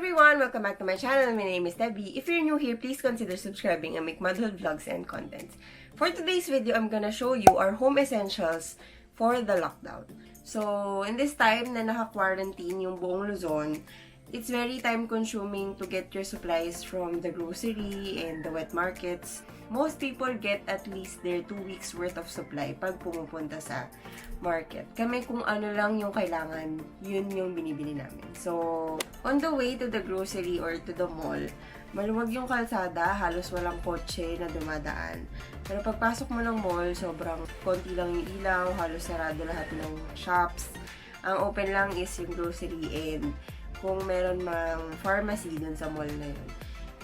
everyone! Welcome back to my channel. My name is Debbie. If you're new here, please consider subscribing and make motherhood vlogs and contents. For today's video, I'm gonna show you our home essentials for the lockdown. So, in this time na naka-quarantine yung buong Luzon, it's very time-consuming to get your supplies from the grocery and the wet markets. Most people get at least their 2 weeks worth of supply pag pumupunta sa market. Kami kung ano lang yung kailangan, yun yung binibili namin. So, on the way to the grocery or to the mall, maluwag yung kalsada, halos walang kotse na dumadaan. Pero pagpasok mo ng mall, sobrang konti lang yung ilaw, halos sarado lahat ng shops. Ang open lang is yung grocery and kung meron mang pharmacy dun sa mall na yun.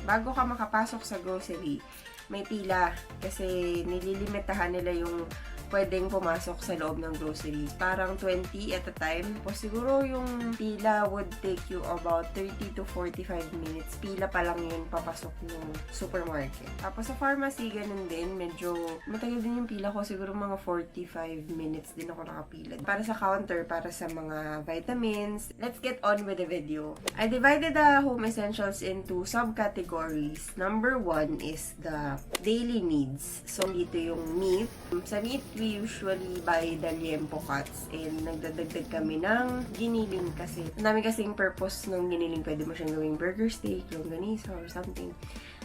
Bago ka makapasok sa grocery, may pila kasi nililimitahan nila yung pwedeng pumasok sa loob ng grocery. Parang 20 at a time. O siguro yung pila would take you about 30 to 45 minutes. Pila pa lang yun papasok ng supermarket. Tapos sa pharmacy, ganun din. Medyo matagal din yung pila ko. Siguro mga 45 minutes din ako nakapila. Para sa counter, para sa mga vitamins. Let's get on with the video. I divided the home essentials into subcategories. Number 1 is the daily needs. So, dito yung meat. Sa meat, we usually buy the liempo cuts and nagdadagdag kami ng giniling kasi. Ang dami kasing purpose ng giniling. Pwede mo siyang gawing burger steak, longganisa or something.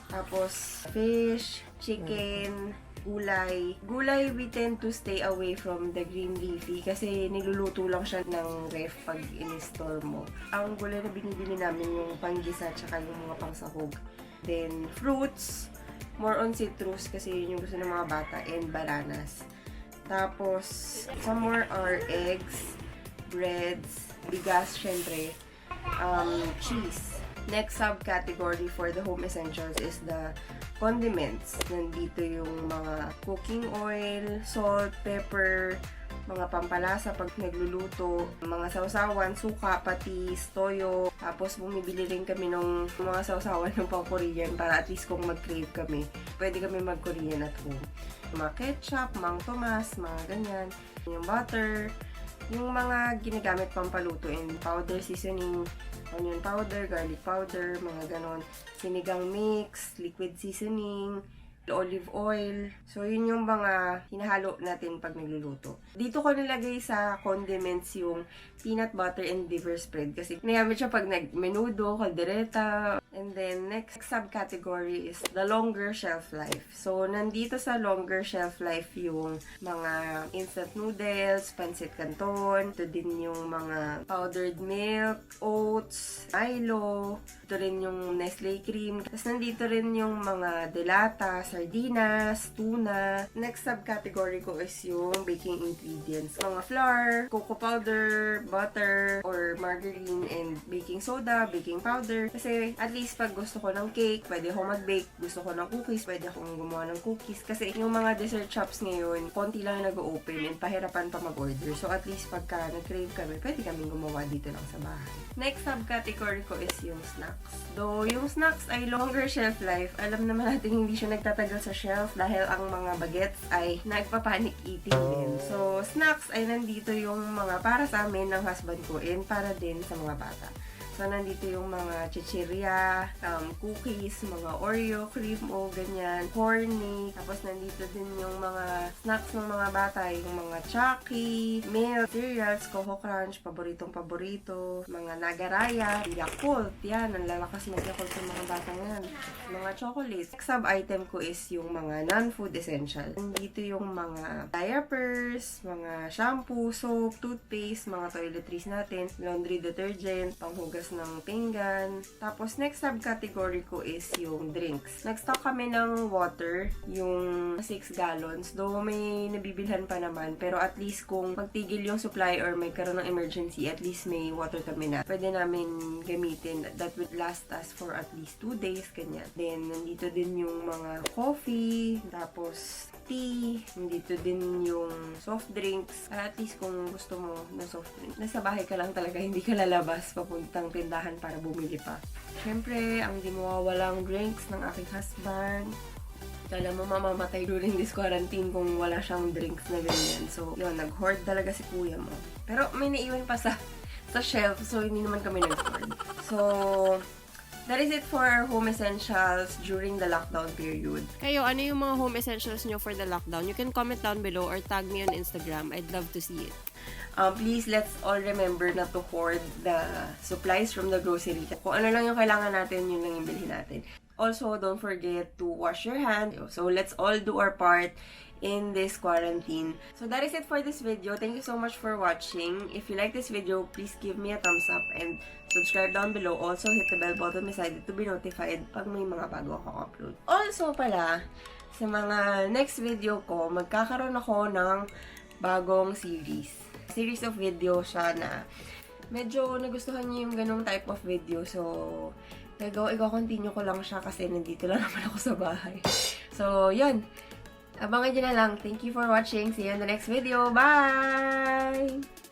Tapos, fish, chicken, gulay. Gulay, we tend to stay away from the green leafy kasi niluluto lang siya ng ref pag in-store mo. Ang gulay na binibili namin yung panggisa tsaka yung mga pangsahog. Then, fruits, more on citrus kasi yun yung gusto ng mga bata, and bananas. Tapos, some more are eggs, breads, bigas, syempre, cheese. Next subcategory for the home essentials is the condiments. Nandito yung mga cooking oil, salt, pepper, mga pampalasa pag nagluluto, mga sausawan, suka, patis, toyo. Tapos bumibili rin kami ng mga sausawan ng pang-Korean para at least kung mag-crave kami, pwede kami mag-Korean at home. Mga ketchup, mang tomas, mga ganyan. Yung butter, yung mga ginagamit pampaluto and powder seasoning, onion powder, garlic powder, mga ganon. Sinigang mix, liquid seasoning, olive oil. So, yun yung mga hinahalo natin pag nagluluto. Dito ko nilagay sa condiments yung peanut butter and liver spread kasi nagamit siya pag nagmenudo, caldereta. And then, next subcategory is the longer shelf life. So, nandito sa longer shelf life yung mga instant noodles, pancit canton, ito din yung mga powdered milk, oats, Milo, ito rin yung Nestle cream. Tapos, nandito rin yung mga delata, sardinas, tuna. Next subcategory ko is yung baking ingredients. Mga flour, cocoa powder, butter, or margarine, and baking soda, baking powder. Kasi at least pag gusto ko ng cake, pwede akong mag-bake. Gusto ko ng cookies, pwede akong gumawa ng cookies. Kasi yung mga dessert shops ngayon, konti lang yung nag-open and pahirapan pa mag-order. So at least pagka nag-crave kami, pwede kami gumawa dito lang sa bahay. Next subcategory ko is yung snacks. Though yung snacks ay longer shelf life, alam naman natin hindi siya nagtatagal sa shelf dahil ang mga bagets ay nagpa-panic eating din. So, snacks ay nandito yung mga para sa amin ng husband ko and para din sa mga bata. So, nandito yung mga chichirya, cookies, mga Oreo, cream o ganyan, corny. Tapos, nandito din yung mga snacks ng mga bata, yung mga Chucky, milk, cereals, Coco Crunch, paboritong-paborito, mga Nagaraya, Yakult, yan, ang lalakas ng Yakult ng mga bata yan. Mga chocolates. Next sub-item ko is yung mga non-food essential. Nandito yung mga diapers, mga shampoo, soap, toothpaste, mga toiletries natin, laundry detergent, panghugas ng pinggan. Tapos, next subcategory ko is yung drinks. Nag-stock kami ng water, yung 6 gallons. Though may nabibilhan pa naman, pero at least kung magtigil yung supply or may karoon ng emergency, at least may water kami na pwede namin gamitin. That would last us for at least 2 days, ganyan. Then, nandito din yung mga coffee, tapos tea, nandito din yung soft drinks. At least kung gusto mo ng soft drink, nasa bahay ka lang talaga, hindi ka lalabas papuntang tindahan para bumili pa. Siyempre, ang di mawawalang drinks ng aking husband. Kala mo mamamatay during this quarantine kung wala siyang drinks na ganyan. So, yun, nag-hoard talaga si kuya mo. Pero may naiwan pa sa shelf, so hindi naman kami nag-hoard. So, that is it for our home essentials during the lockdown period. Kayo, ano yung mga home essentials nyo for the lockdown? You can comment down below or tag me on Instagram. I'd love to see it. Please, let's all remember not to hoard the supplies from the grocery. Kung ano lang yung kailangan natin, yun lang yung bilhin natin. Also, don't forget to wash your hands. So, let's all do our part in this quarantine. So, that is it for this video. Thank you so much for watching. If you like this video, please give me a thumbs up and subscribe down below. Also, hit the bell button beside it to be notified pag may mga bago akong upload. Also pala, sa mga next video ko, magkakaroon ako ng bagong series. Series of video siya na medyo nagustuhan niyo yung ganong type of video. So, i-continue ko lang siya kasi nandito lang naman ako sa bahay. So, yun. Abangan nyo na lang. Thank you for watching. See you in the next video. Bye!